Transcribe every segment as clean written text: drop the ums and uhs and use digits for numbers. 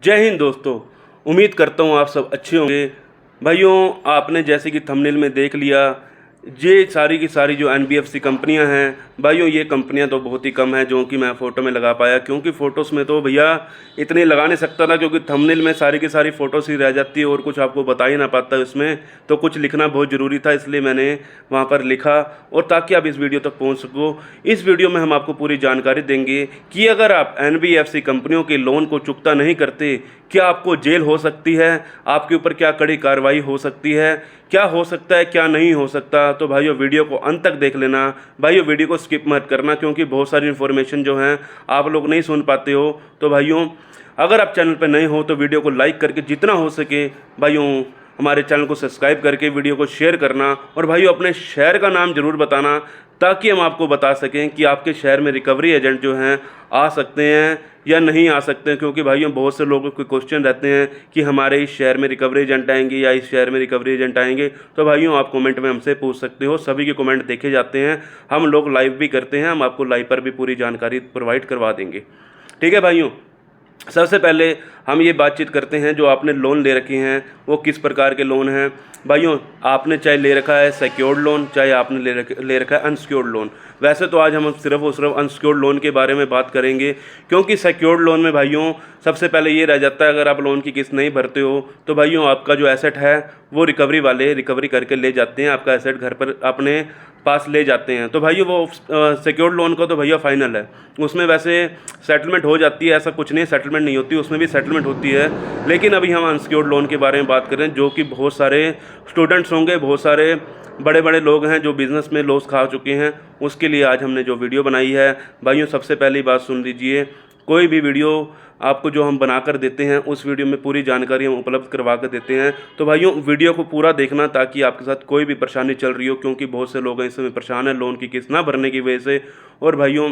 जय हिंद दोस्तों। उम्मीद करता हूँ आप सब अच्छे होंगे। भाइयों, आपने जैसे कि थंबनेल में देख लिया, ये सारी की सारी जो एनबीएफसी कंपनियां हैं भाइयों, ये कंपनियां तो बहुत ही कम हैं जो कि मैं फ़ोटो में लगा पाया, क्योंकि फ़ोटोज़ में तो भैया इतने लगा नहीं सकता ना, क्योंकि थंबनेल में सारी की सारी फ़ोटोज़ ही रह जाती है और कुछ आपको बता ही ना पाता उसमें। तो कुछ लिखना बहुत ज़रूरी था, इसलिए मैंने वहाँ पर लिखा, और ताकि आप इस वीडियो तक पहुँच सको। इस वीडियो में हम आपको पूरी जानकारी देंगे कि अगर आप एनबीएफसी कंपनियों के लोन को चुकता नहीं करते, क्या आपको जेल हो सकती है, आपके ऊपर क्या कड़ी कार्रवाई हो सकती है, क्या हो सकता है, क्या नहीं हो सकता। तो भाइयों, वीडियो को अंत तक देख लेना। भाइयों, वीडियो को स्किप मत करना, क्योंकि बहुत सारी इन्फॉर्मेशन जो हैं आप लोग नहीं सुन पाते हो। तो भाइयों, अगर आप चैनल पर नए हो तो वीडियो को लाइक करके जितना हो सके भाइयों हमारे चैनल को सब्सक्राइब करके वीडियो को शेयर करना, और भाइयों अपने शहर का नाम ज़रूर बताना, ताकि हम आपको बता सकें कि आपके शहर में रिकवरी एजेंट जो हैं आ सकते हैं या नहीं आ सकते हैं। क्योंकि भाइयों, बहुत से लोगों के क्वेश्चन रहते हैं कि हमारे इस शहर में रिकवरी एजेंट आएंगे या इस शहर में रिकवरी एजेंट आएंगे। तो भाइयों, आप कमेंट में हमसे पूछ सकते हो, सभी के कमेंट देखे जाते हैं, हम लोग लाइव भी करते हैं, हम आपको लाइव पर भी पूरी जानकारी प्रोवाइड करवा देंगे। ठीक है भाइयों, सबसे पहले हम ये बातचीत करते हैं, जो आपने लोन ले रखे हैं वो किस प्रकार के लोन हैं। भाइयों, आपने चाहे ले रखा है सिक्योर्ड लोन, चाहे आपने ले रखा है अनसिक्योर्ड लोन। वैसे तो आज हम सिर्फ और सिर्फ अनसिक्योर्ड लोन के बारे में बात करेंगे, क्योंकि सिक्योर्ड लोन में भाइयों सबसे पहले ये रह जाता है, अगर आप लोन की किस्त नहीं भरते हो तो भाइयों आपका जो एसेट है वो रिकवरी वाले रिकवरी करके ले जाते हैं, आपका एसेट घर पर अपने पास ले जाते हैं। तो भाइयों, वो सिक्योर्ड लोन का तो भैया फाइनल है, उसमें वैसे सेटलमेंट हो जाती है, ऐसा कुछ नहीं सेटलमेंट नहीं होती, उसमें भी सेटलमेंट होती है। लेकिन अभी हम अनसिक्योर्ड लोन के बारे में बात करें, जो कि बहुत सारे स्टूडेंट्स होंगे, बहुत सारे बड़े बड़े लोग हैं जो बिज़नेस में लॉस खा चुके हैं, उसके लिए आज हमने जो वीडियो बनाई है। भाइयों, सबसे पहली बात सुन लीजिए, कोई भी वीडियो आपको जो हम बना कर देते हैं उस वीडियो में पूरी जानकारी हम उपलब्ध करवा कर देते हैं। तो भाइयों, वीडियो को पूरा देखना, ताकि आपके साथ कोई भी परेशानी चल रही हो, क्योंकि बहुत से लोग हैं इस समय परेशान हैं लोन की किस्त ना भरने की वजह से। और भाइयों,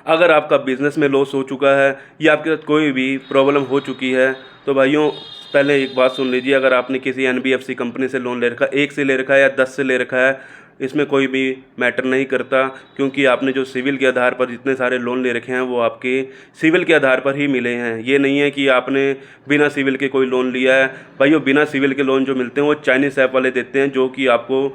अगर आपका बिज़नेस में लॉस हो चुका है या आपके साथ कोई भी प्रॉब्लम हो चुकी है, तो भाइयों पहले एक बात सुन लीजिए, अगर आपने किसी एनबीएफसी कंपनी से लोन ले रखा है, 1 से ले रखा है या 10 से ले रखा है, इसमें कोई भी मैटर नहीं करता, क्योंकि आपने जो सिविल के आधार पर जितने सारे लोन ले रखे हैं वो आपके सिविल के आधार पर ही मिले हैं। ये नहीं है कि आपने बिना सिविल के कोई लोन लिया है। भाइयों, बिना सिविल के लोन जो मिलते हैं वो चाइनीज़ ऐप वाले देते हैं, जो कि आपको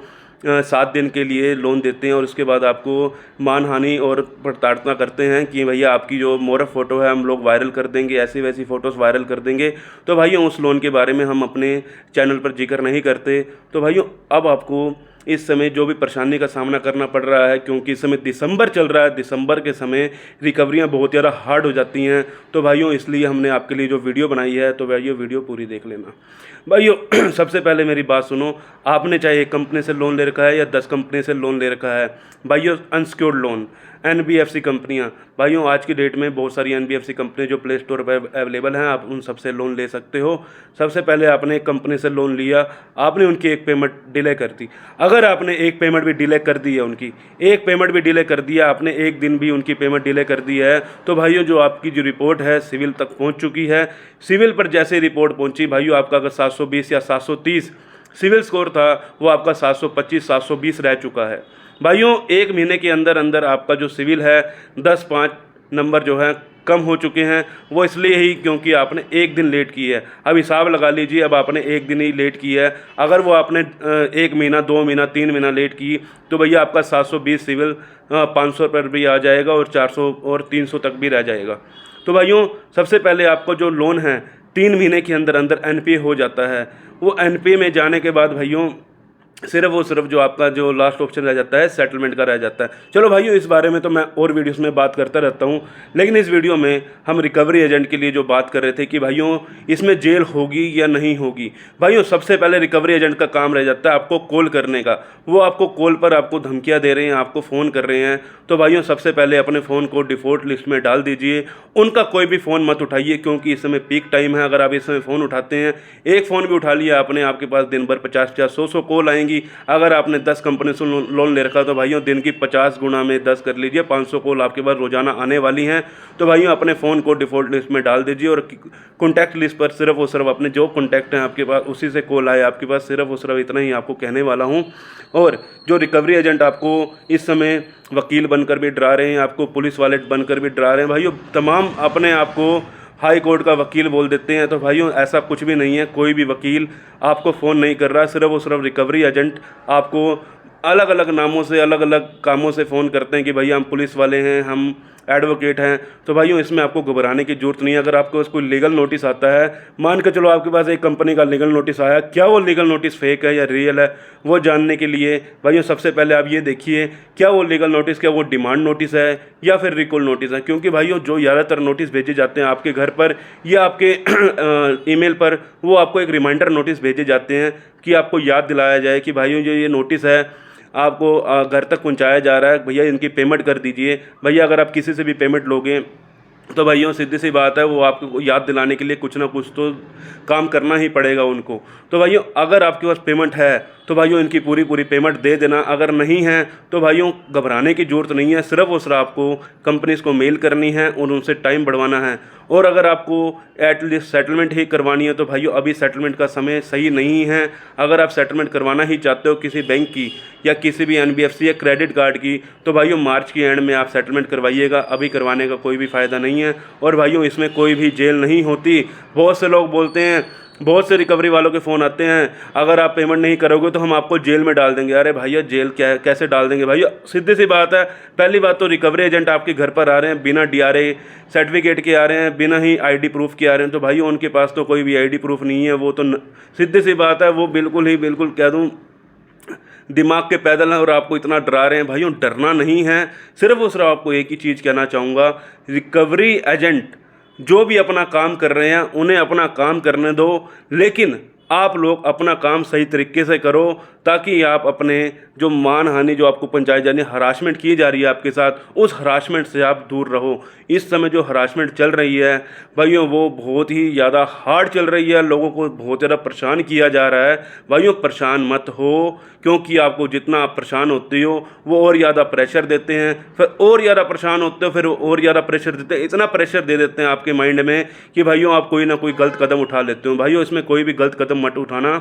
7 दिन के लिए लोन देते हैं, और उसके बाद आपको मानहानि और प्रताड़ना करते हैं कि भैया आपकी जो मोरफ फ़ोटो है हम लोग वायरल कर देंगे, ऐसी वैसी फ़ोटोज़ वायरल कर देंगे। तो भाइयों, उस लोन के बारे में हम अपने चैनल पर जिक्र नहीं करते। तो भाइयों, अब आपको इस समय जो भी परेशानी का सामना करना पड़ रहा है, क्योंकि इस समय दिसंबर चल रहा है, दिसंबर के समय रिकवरियाँ बहुत ज़्यादा हार्ड हो जाती हैं। तो भाइयों, इसलिए हमने आपके लिए जो वीडियो बनाई है, तो भाइयों वीडियो पूरी देख लेना। भाइयों, सबसे पहले मेरी बात सुनो, आपने चाहे एक कंपनी से लोन ले रखा है या 10 कंपनी से लोन ले रखा है, भाइयों अनसिक्योर्ड लोन एनबीएफसी कंपनियां, भाइयों आज की डेट में बहुत सारी एनबीएफसी कंपनी जो प्ले स्टोर पर अवेलेबल हैं, आप उन सबसे लोन ले सकते हो। सबसे पहले आपने एक कंपनी से लोन लिया, आपने उनकी एक पेमेंट डिले कर दी। अगर आपने एक पेमेंट भी डिले कर दी है, उनकी एक पेमेंट भी डिले कर दिया, आपने एक दिन भी उनकी पेमेंट डिले कर दी है, तो भाइयों जो आपकी जो रिपोर्ट है सिविल तक पहुँच चुकी है। सिविल पर जैसे रिपोर्ट पहुँची भाइयों, आपका अगर 720 या 730 सिविल स्कोर था, वो आपका 725 720 रह चुका है। भाइयों, 1 महीने के अंदर अंदर आपका जो सिविल है 10-5 नंबर जो है कम हो चुके हैं। वो इसलिए ही क्योंकि आपने एक दिन लेट की है। अब हिसाब लगा लीजिए, अब आपने एक दिन ही लेट की है, अगर वो आपने 1 महीना 2 महीना 3 महीना लेट की, तो भैया आपका 720 सिविल 500 पर भी आ जाएगा, और 400 और 300 तक भी रह जाएगा। तो भाइयों, सबसे पहले आपको जो लोन है 3 महीने के अंदर अंदर एनपीए हो जाता है। वो एनपीए में जाने के बाद भाइयों सिर्फ और सिर्फ जो आपका जो लास्ट ऑप्शन रह जाता है सेटलमेंट का रह जाता है। चलो भाइयों, इस बारे में तो मैं और वीडियोस में बात करता रहता हूँ, लेकिन इस वीडियो में हम रिकवरी एजेंट के लिए जो बात कर रहे थे कि भाइयों इसमें जेल होगी या नहीं होगी। भाइयों, सबसे पहले रिकवरी एजेंट का काम रह जाता है आपको कॉल करने का। वो आपको कॉल पर आपको धमकियाँ दे रहे हैं, आपको फ़ोन कर रहे हैं, तो भाइयों सबसे पहले अपने फ़ोन को डिफ़ॉल्ट लिस्ट में डाल दीजिए। उनका कोई भी फ़ोन मत उठाइए, क्योंकि इस समय पीक टाइम है। अगर आप इस समय फ़ोन उठाते हैं, एक फ़ोन भी उठा लिया आपने, आपके पास दिन भर 50-50 100-100 कॉल आएंगी। अगर आपने 10 कंपनी से लोन ले रखा, तो भाइयों दिन की 50 गुना में 10 कर लीजिए, 500 कॉल आपके पास रोजाना आने वाली हैं। तो भाइयों अपने फ़ोन को डिफ़ॉल्ट लिस्ट में डाल दीजिए, और कॉन्टैक्ट लिस्ट पर सिर्फ और सिर्फ अपने जो कॉन्टैक्ट हैं आपके पास उसी से कॉल आए आपके पास, सिर्फ और सिर्फ इतना ही आपको कहने वाला हूँ। और जो रिकवरी एजेंट आपको इस समय वकील बनकर भी डरा रहे हैं, आपको पुलिस वाले बनकर भी डरा रहे हैं, भाइयों तमाम अपने आप को हाई कोर्ट का वकील बोल देते हैं। तो भाइयों ऐसा कुछ भी नहीं है, कोई भी वकील आपको फ़ोन नहीं कर रहा, सिर्फ और सिर्फ रिकवरी एजेंट आपको अलग अलग नामों से अलग अलग कामों से फ़ोन करते हैं कि भैया हम पुलिस वाले हैं, हम एडवोकेट हैं। तो भाइयों इसमें आपको घबराने की ज़रूरत नहीं है। अगर आपके पास कोई लीगल नोटिस आता है, मान के चलो आपके पास एक कंपनी का लीगल नोटिस आया, क्या वो लीगल नोटिस फेक है या रियल है, वो जानने के लिए भाइयों सबसे पहले आप ये देखिए क्या वो लीगल नोटिस, क्या वो डिमांड नोटिस है या फिर रिकॉल नोटिस है। क्योंकि भाइयों जो ज़्यादातर नोटिस भेजे जाते हैं आपके घर पर या आपके ईमेल पर, वो आपको एक रिमाइंडर नोटिस भेजे जाते हैं कि आपको याद दिलाया जाए कि भाइयों जो ये नोटिस है आपको घर तक पहुंचाया जा रहा है, भैया इनकी पेमेंट कर दीजिए। भैया अगर आप किसी से भी पेमेंट लोगे तो भाइयों सीधी सी बात है, वो आपको याद दिलाने के लिए कुछ ना कुछ तो काम करना ही पड़ेगा उनको। तो भाइयों अगर आपके पास पेमेंट है तो भाइयों इनकी पूरी पूरी पेमेंट दे देना, अगर नहीं है तो भाइयों घबराने की ज़रूरत नहीं है। सिर्फ और सिर्फ आपको कंपनीज़ को मेल करनी है और उनसे टाइम बढ़वाना है। और अगर आपको एटलीस्ट सेटलमेंट ही करवानी है तो भाइयों अभी सेटलमेंट का समय सही नहीं है। अगर आप सेटलमेंट करवाना ही चाहते हो किसी बैंक की या किसी भी NBFC या क्रेडिट कार्ड की, तो भाइयों मार्च की एंड में आप सेटलमेंट करवाइएगा, अभी करवाने का कोई भी फ़ायदा नहीं है। और भाइयों इसमें कोई भी जेल नहीं होती। बहुत से लोग बोलते हैं, बहुत से रिकवरी वालों के फ़ोन आते हैं, अगर आप पेमेंट नहीं करोगे तो हम आपको जेल में डाल देंगे। अरे भैया जेल क्या है, कैसे डाल देंगे भैया, सीधी सी बात है। पहली बात तो रिकवरी एजेंट आपके घर पर आ रहे हैं बिना DRA सर्टिफिकेट के आ रहे हैं, बिना ही ID प्रूफ के आ रहे हैं। तो भाइयों उनके पास तो कोई भी ID प्रूफ नहीं है, वो तो सीधी सी बात है, वो बिल्कुल कह दूँ दिमाग के पैदल हैं और आपको इतना डरा रहे हैं। भाइयों डरना नहीं है, सिर्फ और सिर्फ आपको एक ही चीज़ कहना चाहूँगा, रिकवरी एजेंट जो भी अपना काम कर रहे हैं उन्हें अपना काम करने दो, लेकिन आप लोग अपना काम सही तरीके से करो ताकि आप अपने जो मान हानि जो आपको पहुंचाई जानी, हरासमेंट की जा रही है आपके साथ, उस हरासमेंट से आप दूर रहो। इस समय जो हरासमेंट चल रही है भाइयों वो बहुत ही ज़्यादा हार्ड चल रही है, लोगों को बहुत ज़्यादा परेशान किया जा रहा है। भाइयों परेशान मत हो, क्योंकि आपको जितना आप परेशान होते हो वो और ज़्यादा प्रेशर देते हैं, फिर और ज़्यादा परेशान होते हो, फिर और ज़्यादा प्रेशर देते हैं, इतना प्रेशर दे देते हैं आपके माइंड में कि भाइयों आप कोई ना कोई गलत कदम उठा लेते हो। भाइयों इसमें कोई भी गलत कदम मत उठाना,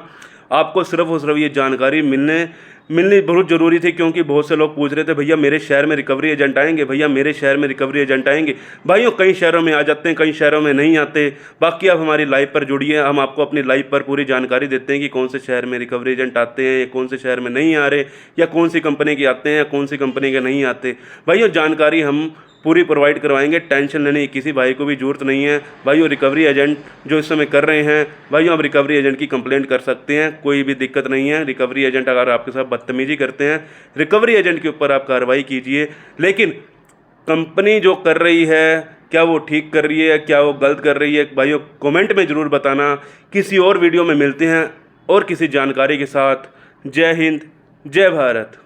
आपको सिर्फ और सिर्फ ये जानकारी मिलनी बहुत ज़रूरी थी। क्योंकि बहुत से लोग पूछ रहे थे भैया मेरे शहर में रिकवरी एजेंट आएंगे, भैया मेरे शहर में रिकवरी एजेंट आएंगे। भाइयों कई शहरों में आ जाते हैं, कई शहरों में नहीं आते। बाकी आप हमारी लाइव पर जुड़िए, हम आपको अपनी लाइव पर पूरी जानकारी देते हैं कि कौन से शहर में रिकवरी एजेंट आते हैं, कौन से शहर में नहीं आ रहे, या कौन सी कंपनी के आते हैं, कौन सी कंपनी के नहीं आते। भाइयों जानकारी हम पूरी प्रोवाइड करवाएंगे, टेंशन लेने की किसी भाई को भी ज़रूरत नहीं है। भाइयों रिकवरी एजेंट जो इस समय कर रहे हैं, भाइयों आप रिकवरी एजेंट की कंप्लेंट कर सकते हैं, कोई भी दिक्कत नहीं है। रिकवरी एजेंट अगर आपके साथ बदतमीजी करते हैं, रिकवरी एजेंट के ऊपर आप कार्रवाई कीजिए। लेकिन कंपनी जो कर रही है क्या वो ठीक कर रही है, क्या वो गलत कर रही है, भाइयों कमेंट में ज़रूर बताना। किसी और वीडियो में मिलते हैं और किसी जानकारी के साथ। जय हिंद, जय भारत।